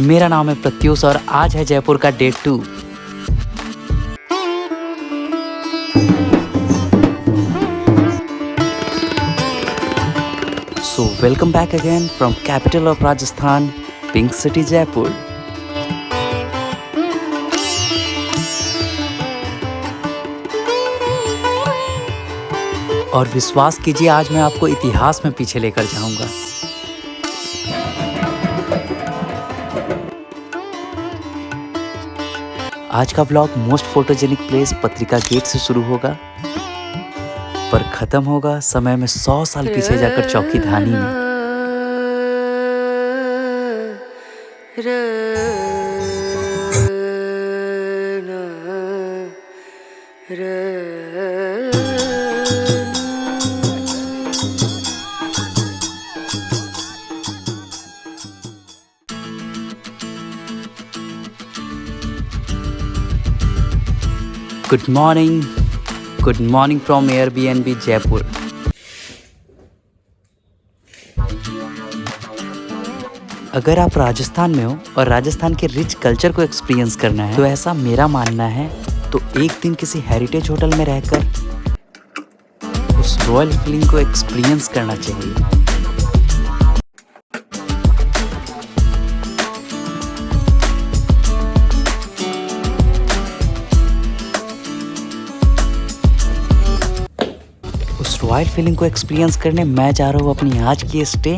मेरा नाम है प्रत्युष और आज है जयपुर का day 2। So welcome back again from capital of Rajasthan, pink city Jaipur. और विश्वास कीजिए आज मैं आपको इतिहास में पीछे लेकर जाऊंगा। आज का व्लॉग मोस्ट फोटोजेनिक प्लेस पत्रिका गेट से शुरू होगा, पर खत्म होगा समय में 100 साल पीछे जाकर चौकी धानी में। Good morning from Airbnb Jaipur. अगर आप राजस्थान में हो और राजस्थान के रिच कल्चर को एक्सपीरियंस करना है तो ऐसा मेरा मानना है, तो एक दिन किसी हेरिटेज होटल में रहकर उस रॉयल फीलिंग को एक्सपीरियंस करना चाहिए। रॉयल फीलिंग को एक्सपीरियंस करने मैं जा रहा हूँ अपनी आज की स्टे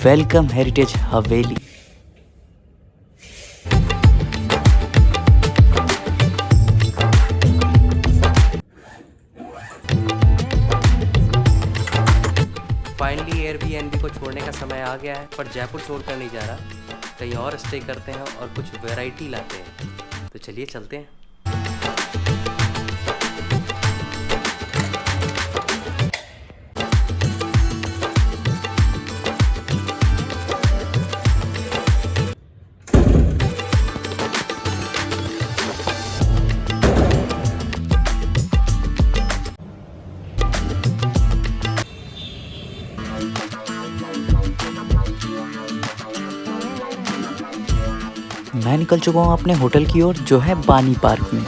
वेलकम हेरिटेज हवेली। फाइनली एयरबीएनबी को छोड़ने का समय आ गया है, पर जयपुर छोड़कर नहीं जा रहा, कहीं और स्टे करते हैं और कुछ वैरायटी लाते हैं। तो चलिए चलते हैं। मैं निकल चुका हूँ अपने होटल की ओर, जो है बानी पार्क में।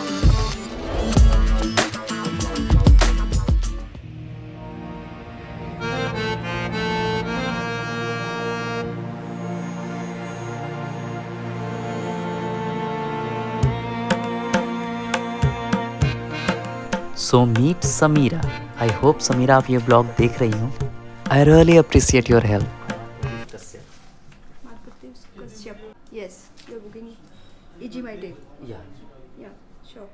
So meet Sameera. I hope Sameera आप ये ब्लॉग देख रही हो। I really appreciate your help. Yes, you're booking EG my day. Yeah, sure.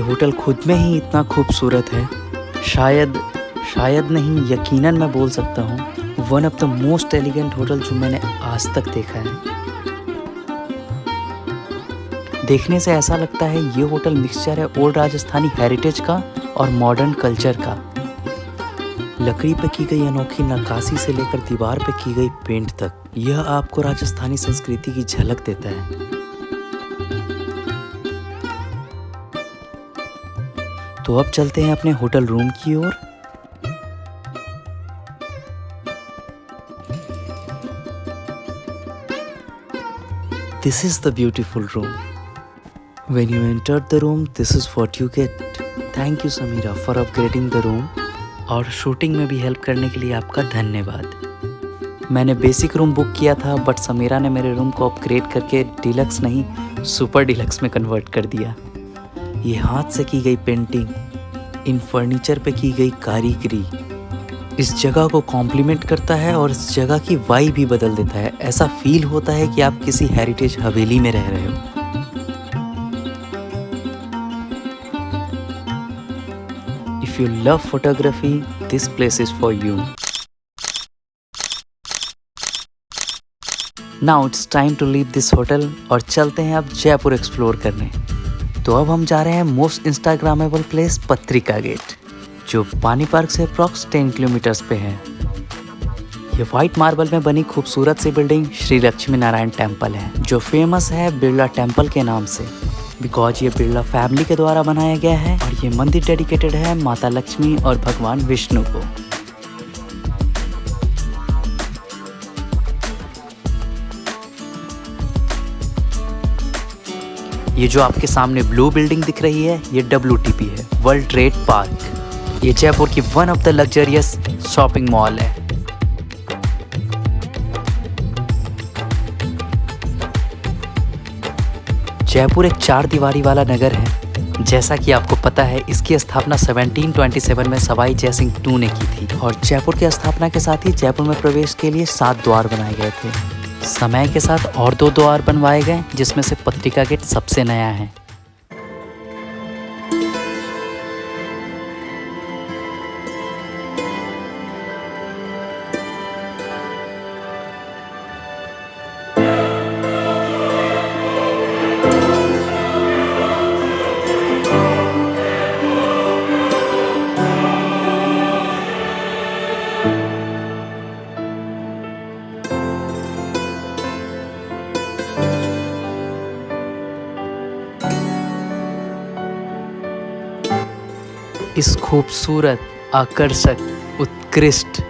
Hotel खुद में ही इतना खूबसूरत है, शायद नहीं यकीनन मैं बोल सकता हूँ one of the most elegant hotel जो मैंने आज तक देखा है। देखने से ऐसा लगता है ये होटल मिक्सचर है ओल्ड राजस्थानी हेरिटेज का और मॉडर्न कल्चर का। लकड़ी पे की गई अनोखी नक्काशी से लेकर दीवार पे की गई पेंट तक, यह आपको राजस्थानी संस्कृति की झलक देता है। तो अब चलते हैं अपने होटल रूम की ओर। This is the beautiful room. When you entered the room, this is what you get. Thank you Sameera for upgrading the room और शूटिंग में भी हेल्प करने के लिए आपका धन्यवाद। मैंने बेसिक रूम बुक किया था, बट समीरा ने मेरे रूम को अपग्रेड करके डिलक्स नहीं सुपर डिलक्स में कन्वर्ट कर दिया। ये हाथ से की गई पेंटिंग, इन फर्नीचर पे की गई कारीगरी इस जगह को कॉम्प्लीमेंट करता है और इस जगह की वाइब भी बदल देता है। ऐसा फील होता है कि आप किसी हेरिटेज हवेली में रह रहे हो। If you love photography, this place is for you. Now it's time to leave this hotel और चलते हैं अब जयपुर एक्सप्लोर करने। तो अब हम जा रहे हैं मोस्ट इंस्टाग्रामेबल प्लेस पत्रिका गेट, जो पानी पार्क से अप्रॉक्स 10 किलोमीटर्स पे है। ये व्हाइट मार्बल में बनी खूबसूरत सी बिल्डिंग श्री लक्ष्मी नारायण टेम्पल है, जो फेमस है बिरला टेम्पल के नाम से, बिकॉज ये बिरला फैमिली के द्वारा बनाया गया है और ये मंदिर डेडिकेटेड है माता लक्ष्मी और भगवान विष्णु को। ये जो आपके सामने ब्लू बिल्डिंग दिख रही है, ये WTP है, वर्ल्ड ट्रेड पार्क। ये जयपुर की one of the luxurious shopping mall है। जयपुर एक 4 दीवारी वाला नगर है। जैसा कि आपको पता है, इसकी स्थापना 1727 में सवाई जयसिंह II ने की थी और जयपुर की स्थापना के साथ ही जयपुर में प्रवेश के लिए 7 द्वार बनाए गए थे। समय के साथ और 2 द्वार बनवाए गए, जिसमें से पत्रिका गेट सबसे नया है। इस खूबसूरत, आकर्षक, उत्कृष्ट,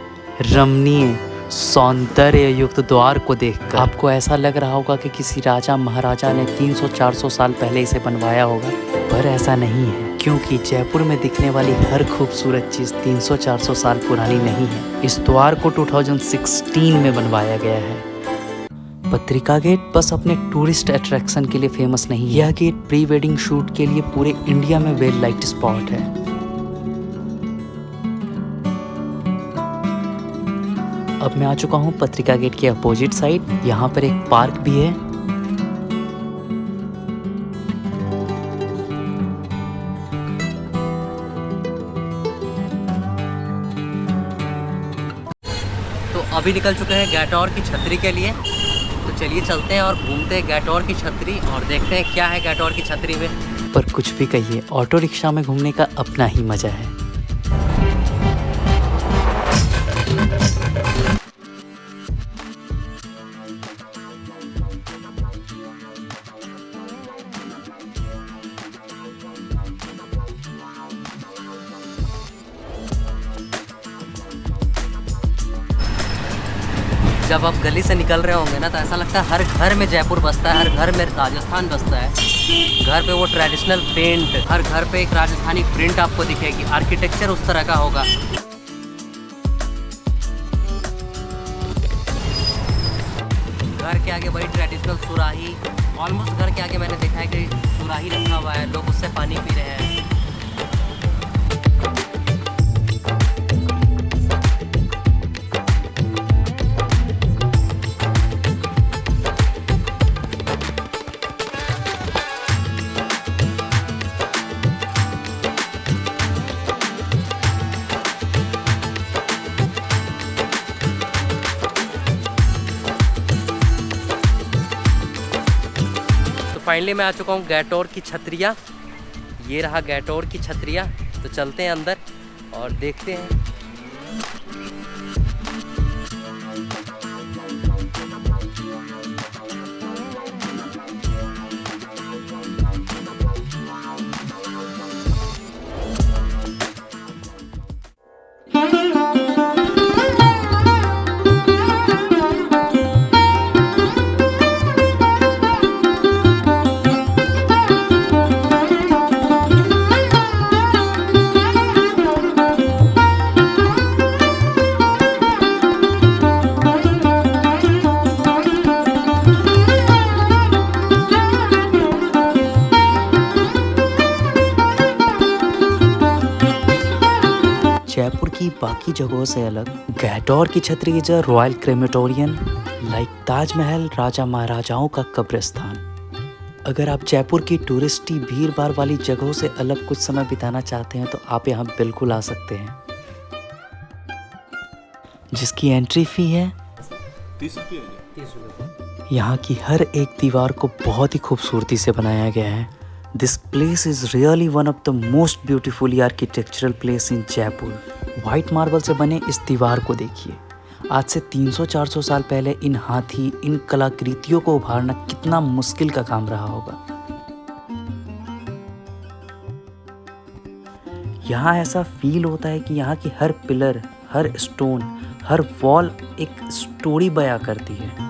रमणीय, सौंदर्य युक्त द्वार को देखकर आपको ऐसा लग रहा होगा कि किसी राजा महाराजा ने 300-400 साल पहले इसे बनवाया होगा, पर ऐसा नहीं है, क्योंकि जयपुर में दिखने वाली हर खूबसूरत चीज़ 300-400 साल पुरानी नहीं है। इस द्वार को 2016 में बनवाया गया है। पत्रिका गेट बस अपने टूरिस्ट अट्रैक्शन के लिए फेमस नहीं है, यह गेट प्री वेडिंग शूट के लिए पूरे इंडिया में वेल लाइट स्पॉट है। अब मैं आ चुका हूँ पत्रिका गेट के अपोजिट साइड। यहाँ पर एक पार्क भी है। तो अभी निकल चुके हैं गैटोर की छतरी के लिए, तो चलिए चलते हैं और घूमते हैं गैटोर की छतरी और देखते हैं क्या है गैटोर की छतरी में। पर कुछ भी कहिए, ऑटो रिक्शा में घूमने का अपना ही मजा है। जब आप गली से निकल रहे होंगे ना, तो ऐसा लगता है हर घर में जयपुर बसता है, हर घर में राजस्थान बसता है। घर पे वो ट्रेडिशनल पेंट, हर घर पे एक राजस्थानी प्रिंट आपको दिखेगी, आर्किटेक्चर उस तरह का होगा। घर के आगे बड़ी ट्रेडिशनल सुराही, ऑलमोस्ट घर के आगे मैंने देखा है कि सुराही रखा हुआ है, लोग उससे पानी पी रहे हैं। फाइनली मैं आ चुका हूँ गैटोर की छतरिया। ये रहा गैटोर की छतरिया। तो चलते हैं अंदर और देखते हैं। जयपुर की बाकी जगहों से अलग गैटोर की chhatri is a royal crematorium, like Taj Mahal राजा महाराजाओं का कब्रिस्तान। अगर आप जयपुर की टूरिस्टी भीड़ भाड़ वाली जगहों से अलग कुछ समय बिताना चाहते हैं तो आप यहाँ बिल्कुल आ सकते हैं, जिसकी एंट्री फी है 30 रुपये। यहाँ की हर एक दीवार को बहुत ही खूबसूरती से बनाया गया है। This place is really one of the most beautifully architectural place in Jaipur. White marble से बने इस दीवार को देखिए। आज से 300-400 साल पहले इन हाथी, इन कलाकृतियों को उभारना कितना मुश्किल का काम रहा होगा। यहाँ ऐसा फील होता है कि यहाँ की हर पिलर, हर स्टोन, हर वॉल एक स्टोरी बयां करती है।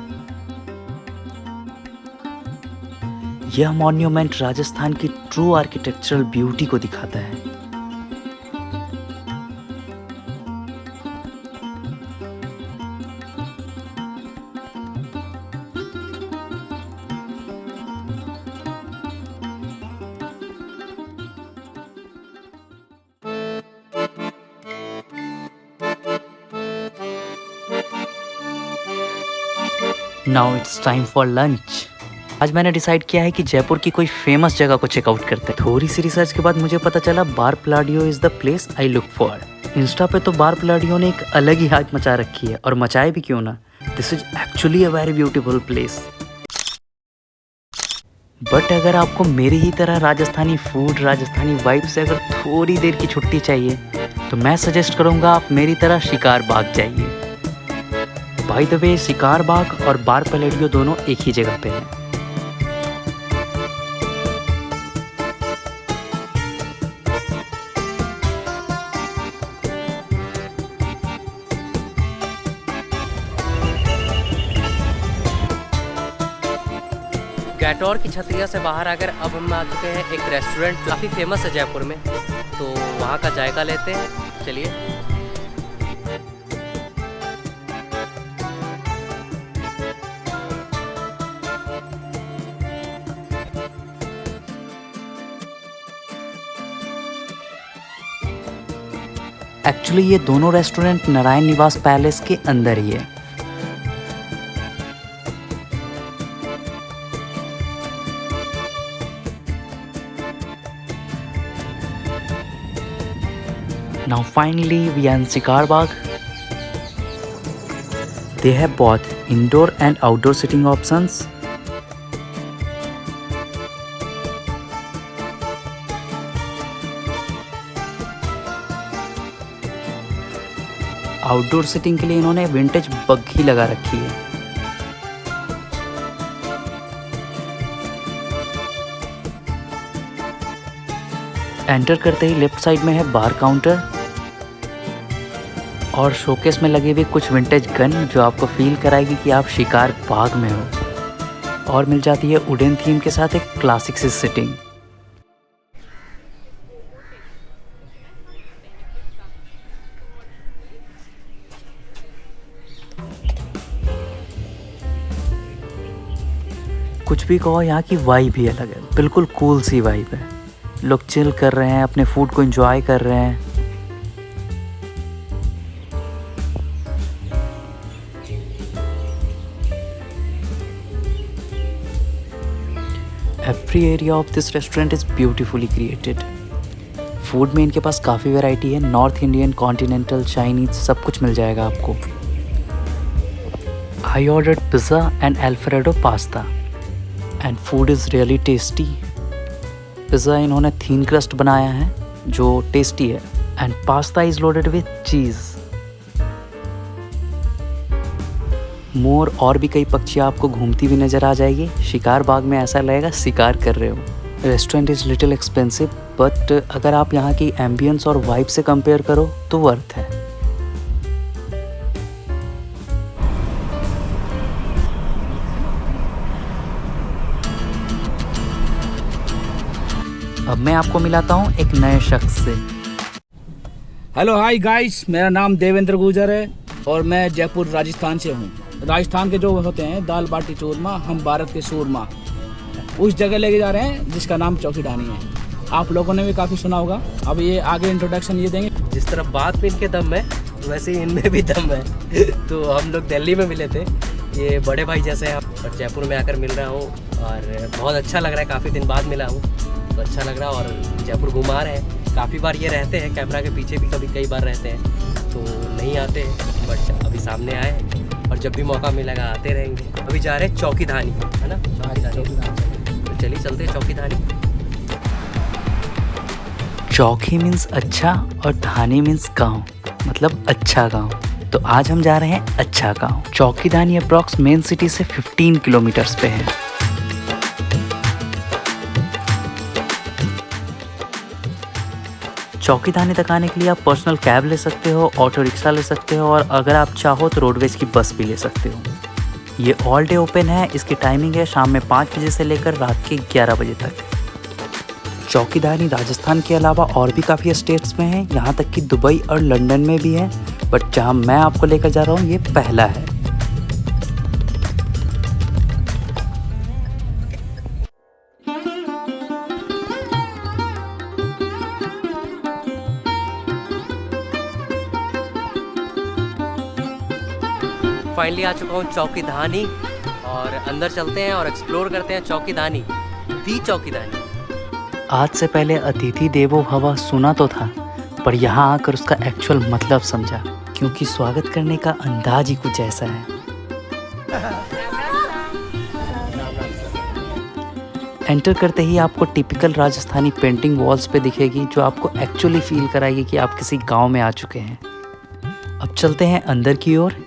यह मॉन्यूमेंट राजस्थान की ट्रू आर्किटेक्चरल ब्यूटी को दिखाता है। Now it's time for lunch. आज मैंने डिसाइड किया है कि जयपुर की कोई फेमस जगह को चेकआउट करते हैं। थोड़ी सी रिसर्च के बाद मुझे पता चला bar Palladio is the place I look for. Insta पे तो बार पलाडियो ने एक अलग ही हाइप मचा रखी है, और मचाए भी क्यों ना। This is actually a very beautiful place. But अगर आपको मेरी ही तरह राजस्थानी फूड, राजस्थानी वाइब से अगर थोड़ी देर की छुट्टी चाहिए तो मैं सजेस्ट करूँगा आप मेरी तरह शिकार बाग जाइए। बाय द वे, शिकार बाग और बार पलाडियो दोनों एक ही जगह पे हैं। गैटोर की छतरिया से बाहर आकर अब हम आ चुके हैं एक रेस्टोरेंट, काफ़ी फेमस है जयपुर में, तो वहाँ का जायका लेते हैं। चलिए। एक्चुअली ये दोनों रेस्टोरेंट नारायण निवास पैलेस के अंदर ही है। Now finally we are in Shikar Bagh. They have both indoor and outdoor sitting options. Outdoor sitting के लिए इन्होंने विंटेज बग्घी लगा रखी है। एंटर करते ही लेफ्ट साइड में है बार काउंटर और शोकेस में लगे हुए कुछ विंटेज गन जो आपको फील कराएगी कि आप शिकार बाग में हो। और मिल जाती है वुडन थीम के साथ एक क्लासिक सी सिटिंग। कुछ भी कहो, यहाँ की वाइब भी अलग है, बिल्कुल कूल सी वाइब है। लोग चिल कर रहे हैं, अपने फूड को एंजॉय कर रहे हैं। Every area of this restaurant is beautifully created. Food में इनके पास काफ़ी वैरायटी है, नॉर्थ इंडियन, कॉन्टिनेंटल, चाइनीज, सब कुछ मिल जाएगा आपको। I ordered pizza and Alfredo pasta and food is really tasty. Pizza इन्होंने थीन क्रस्ट बनाया है जो टेस्टी है, and pasta is loaded with cheese. More और भी कई पक्षियाँ आपको घूमती हुई नज़र आ जाएगी। शिकार बाग में ऐसा लगेगा शिकार कर रहे हो। Restaurant is little expensive, but अगर आप यहाँ की एम्बियंस और वाइब से कंपेयर करो तो वर्थ है। अब मैं आपको मिलाता हूँ एक नए शख्स से। हेलो हाय गाइस, मेरा नाम देवेंद्र गुर्जर है और मैं जयपुर राजस्थान से हूँ। राजस्थान के जो होते हैं दाल बाटी चूरमा, हम भारत के सूरमा, उस जगह लेके जा रहे हैं जिसका नाम चौकी ढाणी है। आप लोगों ने भी काफ़ी सुना होगा। अब ये आगे इंट्रोडक्शन ये देंगे। जिस तरह बात में इनके दम है वैसे ही इनमें भी दम है। तो हम लोग दिल्ली में मिले थे, ये बड़े भाई जैसे हैं, और जयपुर में आकर मिल रहा हूँ और बहुत अच्छा लग रहा है। काफ़ी दिन बाद मिला हूँ तो अच्छा लग रहा है, और जयपुर घुमा रहे हैं। काफ़ी बार ये रहते हैं, कैमरा के पीछे भी कई बार रहते हैं, तो नहीं आते, बट अभी सामने आए हैं और जब भी मौका मिलेगा आते रहेंगे। अभी जा रहे हैं चौकी धानी, है ना? चौकी धानी। तो चलिए चलते हैं चौकी धानी। चौकी मीन्स अच्छा और धानी मीन्स गांव, मतलब अच्छा गांव। तो आज हम जा रहे हैं अच्छा गांव। चौकीधानी अप्रॉक्स मेन सिटी से 15 किलोमीटर्स पे है। चौकीधानी तक आने के लिए आप पर्सनल कैब ले सकते हो, ऑटो रिक्शा ले सकते हो और अगर आप चाहो तो रोडवेज की बस भी ले सकते हो। ये ऑल डे ओपन है। इसकी टाइमिंग है शाम में 5 बजे से लेकर रात के 11 बजे तक। चौकीधानी राजस्थान के अलावा और भी काफ़ी स्टेट्स में है, यहाँ तक कि दुबई और लंदन में भी है, बट जहाँ मैं आपको लेकर जा रहा हूँ ये पहला है। फाइनली आ चुका हूँ चौकीधानी और अंदर चलते हैं और एक्सप्लोर करते हैं चौकीधानी, दी चौकीधानी। आज से पहले अतिथि देवो भव सुना तो था, पर यहाँ आकर उसका एक्चुअल मतलब समझा, क्योंकि स्वागत करने का अंदाज ही कुछ ऐसा है। एंटर करते ही आपको टिपिकल राजस्थानी पेंटिंग वॉल्स पे दिखेगी, जो आपको एक्चुअली फील कराएगी कि आप किसी गांव में आ चुके हैं। अब चलते हैं अंदर की ओर।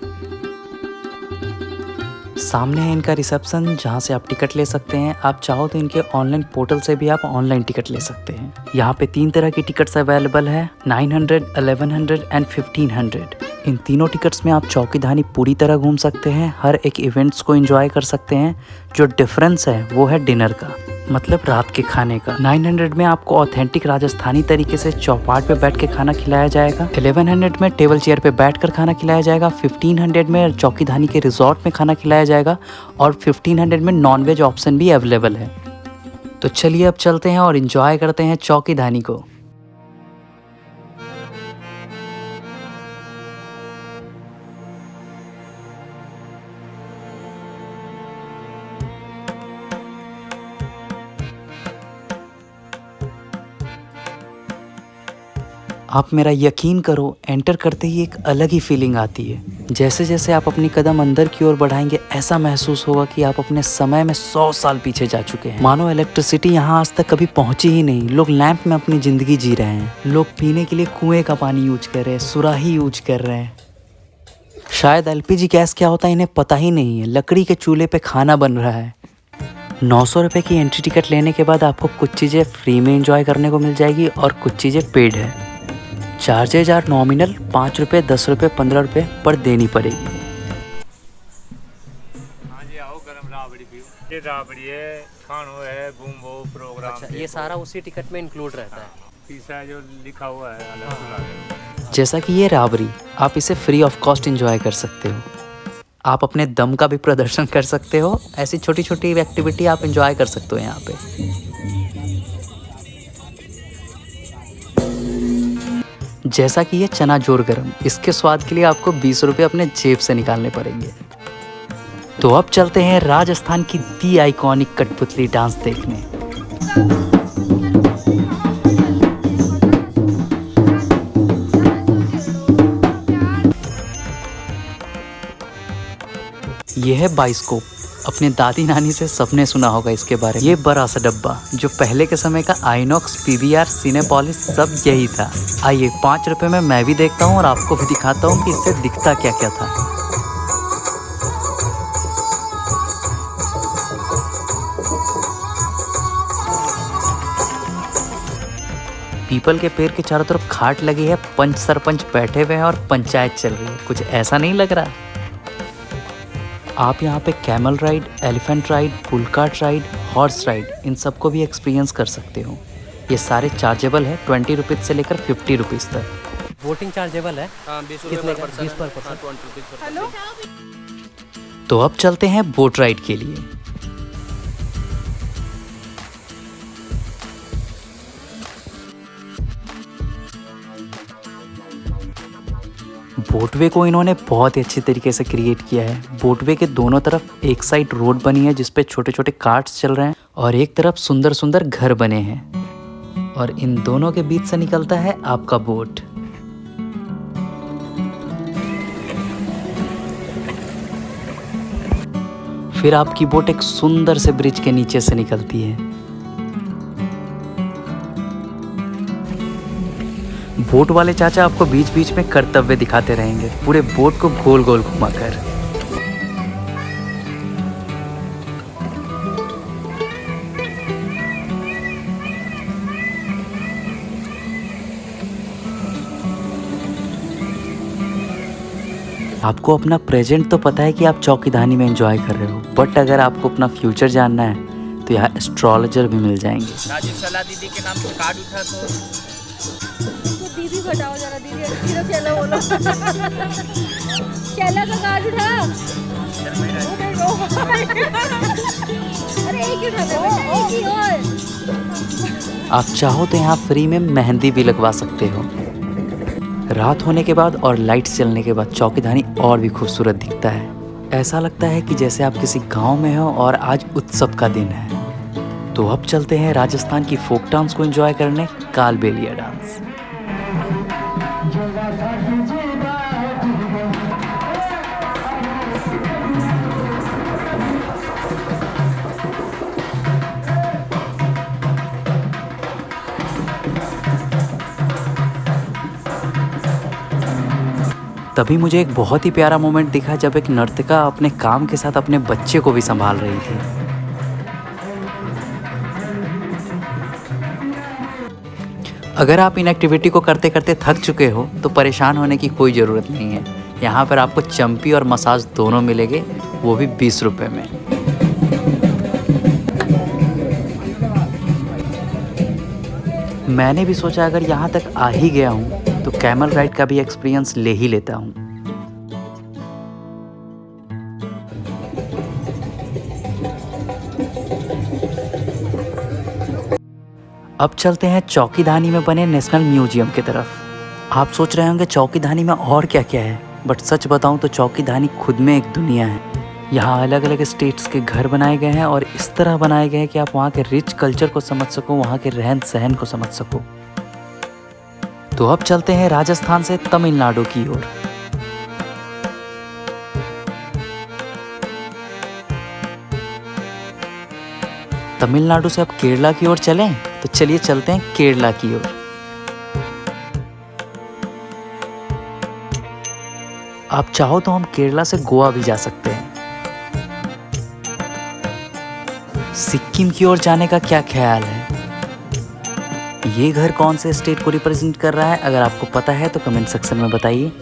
सामने है इनका रिसेप्शन, जहाँ से आप टिकट ले सकते हैं। आप चाहो तो इनके ऑनलाइन पोर्टल से भी आप ऑनलाइन टिकट ले सकते हैं। यहाँ पे 3 तरह की टिकट्स अवेलेबल है, 900, 1100 एंड 1500। इन तीनों टिकट्स में आप चौकीधानी पूरी तरह घूम सकते हैं, हर एक इवेंट्स को एंजॉय कर सकते हैं। जो डिफरेंस है वो है डिनर का, मतलब रात के खाने का। 900 में आपको ऑथेंटिक राजस्थानी तरीके से चौपाट पे बैठ के खाना खिलाया जाएगा। 1100 में टेबल चेयर पे बैठकर खाना खिलाया जाएगा। 1500 में चौकीधानी के रिजॉर्ट में खाना खिलाया जाएगा और 1500 में नॉनवेज ऑप्शन भी अवेलेबल है। तो चलिए अब चलते हैं और एंजॉय करते हैं चौकीधानी को। आप मेरा यकीन करो, एंटर करते ही एक अलग ही फीलिंग आती है। जैसे जैसे आप अपनी कदम अंदर की ओर बढ़ाएंगे, ऐसा महसूस होगा कि आप अपने समय में 100 साल पीछे जा चुके हैं। मानो इलेक्ट्रिसिटी यहाँ आज तक कभी पहुँची ही नहीं। लोग लैंप में अपनी ज़िंदगी जी रहे हैं। लोग पीने के लिए कुएं का पानी यूज कर रहे हैं, सुराही यूज कर रहे हैं। शायद LPG गैस क्या होता है इन्हें पता ही नहीं है। लकड़ी के चूल्हे पे खाना बन रहा है। 900 रुपये की एंट्री टिकट लेने के बाद आपको कुछ चीज़ें फ्री में एंजॉय करने को मिल जाएगी और कुछ चीज़ें पेड है। चार्जेज आर नॉमिनल, 5 रुपये, 10 रुपये, 15 रुपये पर देनी पड़ेगी। हाँ जी, आओ गरम राबड़ी पियो। ये राबड़ी है, खानो है, घूमो प्रोग्राम। अच्छा, ये सारा उसी टिकट में इंक्लूड रहता है। पीछा जो लिखा हुआ है अलग अलग। जैसा कि ये राबड़ी, आप इसे फ्री ऑफ कॉस्ट एंजॉय कर सकते हो। आप अपने दम का भी प्रदर्शन कर सकते हो। ऐसी छोटी छोटी एक्टिविटी आप एंजॉय कर सकते हो यहाँ पे। जैसा कि ये चना जोर गरम, इसके स्वाद के लिए आपको 20 रुपये अपने जेब से निकालने पड़ेंगे। तो अब चलते हैं राजस्थान की दी आइकॉनिक कठपुतली डांस देखने। ये है बाइस्कोप। अपने दादी नानी से सबने सुना होगा इसके बारे में। ये बड़ा सा डब्बा, जो पहले के समय का आइनॉक्स, PVR, सिनेपोलिस सब यही था। आइए 5 रुपये में मैं भी देखता हूँ और आपको भी दिखाता हूँ कि इससे दिखता क्या क्या था। पीपल के पेड़ के चारों तरफ खाट लगी है, पंच सरपंच बैठे हुए हैं और पंचायत चल रही है। कुछ ऐसा नहीं लग रहा? आप यहाँ पे camel ride, elephant ride, bull cart ride, horse ride, इन सबको भी एक्सपीरियंस कर सकते हो। ये सारे चार्जेबल है, 20 रुपीज़ से लेकर 50 रुपीज़ तक। वोटिंग चार्जेबल है? हाँ, 20 पर पर्सन। हेलो। तो अब चलते हैं बोट राइड के लिए। बोटवे को इन्होंने बहुत ही अच्छी तरीके से क्रिएट किया है। बोटवे के दोनों तरफ एक साइड रोड बनी है जिसपे छोटे छोटे कार्ट्स चल रहे हैं और एक तरफ सुंदर सुंदर घर बने हैं और इन दोनों के बीच से निकलता है आपका बोट। फिर आपकी बोट एक सुंदर से ब्रिज के नीचे से निकलती है। बोट वाले चाचा आपको बीच बीच में कर्तव्य दिखाते रहेंगे, पूरे बोट को गोल गोल घुमाकर। आपको अपना प्रेजेंट तो पता है कि आप चौकीधानी में एंजॉय कर रहे हो, बट अगर आपको अपना फ्यूचर जानना है तो यहाँ एस्ट्रोलॉजर भी मिल जाएंगे। राजेश दीदी के नाम से कार्ड उठा तो दीदी बताओ जरा, दीदी अच्छी तो चलो बोलो। चला का कार्ड उठा। अरे एक ही उठा दे बेटा, एक ही और। आप चाहो तो यहाँ फ्री में मेहंदी भी लगवा सकते हो। रात होने के बाद और लाइट्स जलने के बाद चौकीधानी और भी खूबसूरत दिखता है। ऐसा लगता है कि जैसे आप किसी गांव में हो और आज उत्सव का दिन है। तो अब चलते हैं राजस्थान की फोक डांस को एंजॉय करने, कालबेलिया डांस। तभी मुझे एक बहुत ही प्यारा मोमेंट दिखा जब एक नर्तिका अपने काम के साथ अपने बच्चे को भी संभाल रही थी। अगर आप इन एक्टिविटी को करते करते थक चुके हो तो परेशान होने की कोई ज़रूरत नहीं है। यहाँ पर आपको चंपी और मसाज दोनों मिलेंगे, वो भी 20 रुपये में। मैंने भी सोचा अगर यहाँ तक आ ही गया हूँ तो कैमल राइड का भी एक्सपीरियंस ले ही लेता हूँ। अब चलते हैं चौकीधानी में बने नेशनल म्यूजियम की तरफ। आप सोच रहे होंगे चौकीधानी में और क्या क्या है, बट सच बताऊं तो चौकीधानी खुद में एक दुनिया है। यहाँ अलग अलग स्टेट्स के घर बनाए गए हैं और इस तरह बनाए गए हैं कि आप वहाँ के रिच कल्चर को समझ सको, वहाँ के रहन सहन को समझ सको। तो अब चलते हैं राजस्थान से तमिलनाडु की ओर। तमिलनाडु से अब केरला की ओर चलें, तो चलिए चलते हैं केरला की ओर। आप चाहो तो हम केरला से गोवा भी जा सकते हैं। सिक्किम की ओर जाने का क्या ख्याल है? ये घर कौन से स्टेट को रिप्रेजेंट कर रहा है? अगर आपको पता है तो कमेंट सेक्शन में बताइए।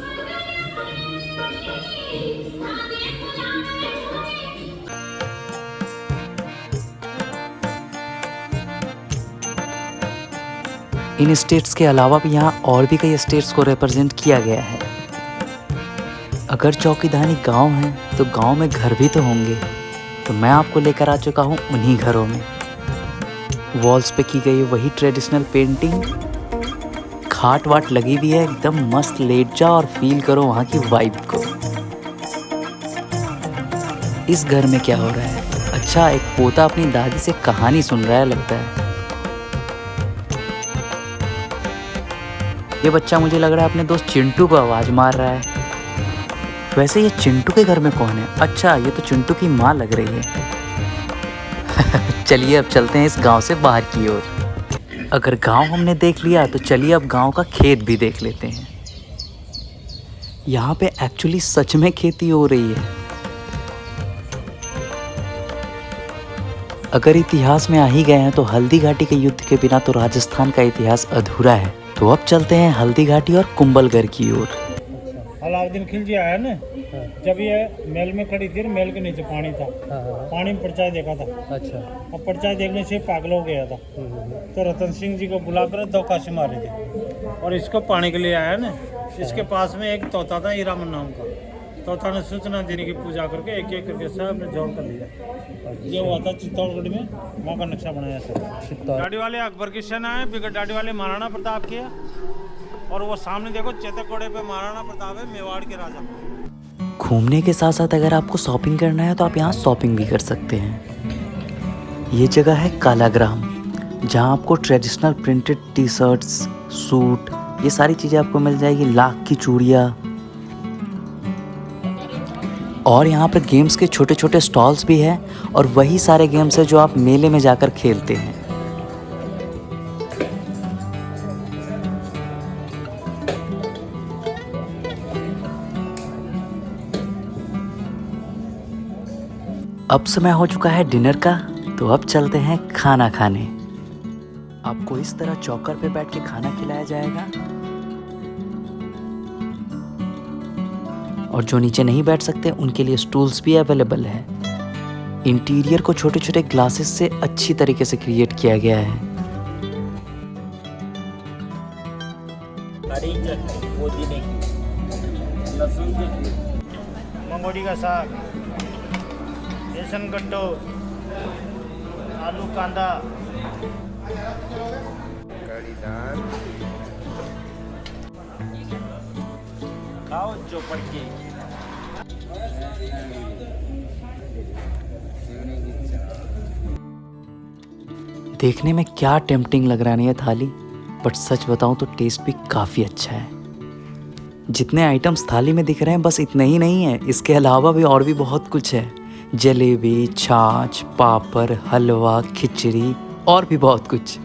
इन स्टेट्स के अलावा भी यहाँ और भी कई स्टेट्स को रिप्रेजेंट किया गया है। अगर चौकीधानी गांव है तो गांव में घर भी तो होंगे, तो मैं आपको लेकर आ चुका हूँ उन्हीं घरों में। वॉल्स पे की गई वही ट्रेडिशनल पेंटिंग, खाट वाट लगी हुई है, एकदम मस्त लेट जाओ और फील करो वहाँ की वाइब को। इस घर में क्या हो रहा है? अच्छा, एक पोता अपनी दादी से कहानी सुन रहा है लगता है। ये बच्चा मुझे लग रहा है अपने दोस्त चिंटू को आवाज़ मार रहा है। वैसे ये चिंटू के घर में कौन है? अच्छा, ये तो चिंटू की माँ लग रही है। चलिए अब चलते हैं इस गांव से बाहर की ओर। अगर गांव हमने देख लिया तो चलिए अब गांव का खेत भी देख लेते हैं। यहाँ पे एक्चुअली सच में खेती हो रही है। अगर इतिहास में आ ही गए हैं तो हल्दी घाटी के युद्ध के बिना तो राजस्थान का इतिहास अधूरा है। तो अब चलते हैं हल्दी घाटी और कुंभलगढ़ की ओर। अलाउद्दीन खिलजी आया ना, जब ये महल में खड़ी थी, महल के नीचे पानी था, पानी में परछाई देखा था। अच्छा, अब परछाई देखने से पागल हो गया था, तो रतन सिंह जी को बुलाकर 2 काशी मारी थी और इसको पानी के लिए आया ना। इसके पास में एक तोता था हीरामन नाम का, तोता ने सूचना देने की पूजा करके एक एक करके सब ने जोड़ कर लिया। ये हुआ था चित्तौड़गढ़ में, वहाँ का नक्शा बनाया था। डाडी वाले अकबर की सेना है, बिगड़ डाडी वाले महाराणा प्रताप की है, और वो सामने देखो चेतकोड़े पे महाराणा प्रताप है, मेवाड़ के राजा। घूमने के साथ साथ अगर आपको शॉपिंग करना है तो आप यहाँ शॉपिंग भी कर सकते हैं। ये जगह है कालाग्राम, जहाँ आपको traditional printed T shirts, suit, ये सारी चीज़ें आपको मिल जाएगी। लाख की चूड़ियाँ, और यहाँ पर गेम्स के छोटे छोटे स्टॉल्स भी हैं, और वही सारे गेम्स हैं जो आप मेले में जाकर खेलते हैं। अब समय हो चुका है डिनर का, तो अब चलते हैं खाना खाने। आपको इस तरह चौकर पे बैठ के खाना खिलाया जाएगा, और जो नीचे नहीं बैठ सकते उनके लिए स्टूल्स भी अवेलेबल है। इंटीरियर को छोटे छोटे ग्लासेस से अच्छी तरीके से क्रिएट किया गया है। मंगोड़ी का साग, बेसन गड्ढो, आलू कांदा, कड़ी दाल, खाओ चौपड़ के। देखने में क्या टेम्पटिंग लग रहा है ये थाली, बट सच बताऊं तो टेस्ट भी काफ़ी अच्छा है। जितने आइटम्स थाली में दिख रहे हैं बस इतने ही नहीं है, इसके अलावा भी और भी बहुत कुछ है। जलेबी, छाछ, पापड़, हलवा, खिचड़ी और भी बहुत कुछ।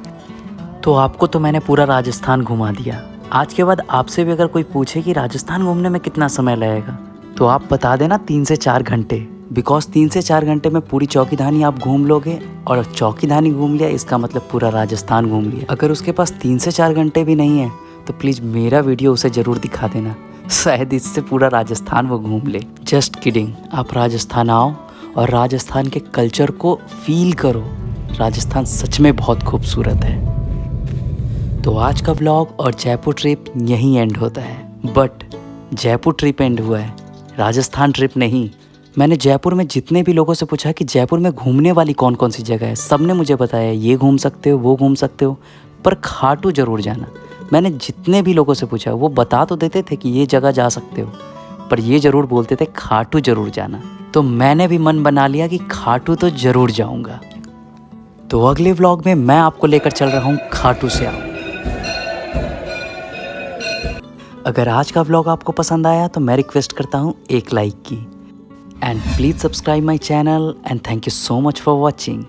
तो आपको तो मैंने पूरा राजस्थान घुमा दिया। आज के बाद आपसे भी अगर कोई पूछे कि राजस्थान घूमने में कितना समय लगेगा, तो आप बता देना 3 से 4 घंटे, बिकॉज 3 से 4 घंटे में पूरी चौकीधानी आप घूम लोगे। और चौकीधानी घूम लिया इसका मतलब पूरा राजस्थान घूम लिया। अगर उसके पास 3 से 4 घंटे भी नहीं है तो प्लीज़ मेरा वीडियो उसे ज़रूर दिखा देना, शायद इससे पूरा राजस्थान वो घूम ले। जस्ट किडिंग, आप राजस्थान आओ और राजस्थान के कल्चर को फील करो। राजस्थान सच में बहुत खूबसूरत है। तो आज का व्लॉग और जयपुर ट्रिप यहीं एंड होता है, बट जयपुर ट्रिप एंड हुआ है, राजस्थान ट्रिप नहीं। मैंने जयपुर में जितने भी लोगों से पूछा कि जयपुर में घूमने वाली कौन कौन सी जगह है, सब ने मुझे बताया ये घूम सकते हो, वो घूम सकते हो, पर खाटू ज़रूर जाना। मैंने जितने भी लोगों से पूछा वो बता तो देते थे कि ये जगह जा सकते हो, पर ये ज़रूर बोलते थे खाटू ज़रूर जाना। तो मैंने भी मन बना लिया कि खाटू तो ज़रूर जाऊँगा। तो अगले व्लॉग में मैं आपको लेकर चल रहा हूँ खाटू से आओ। अगर आज का व्लॉग आपको पसंद आया तो मैं रिक्वेस्ट करता हूँ एक लाइक की। And please subscribe my channel and thank you so much for watching.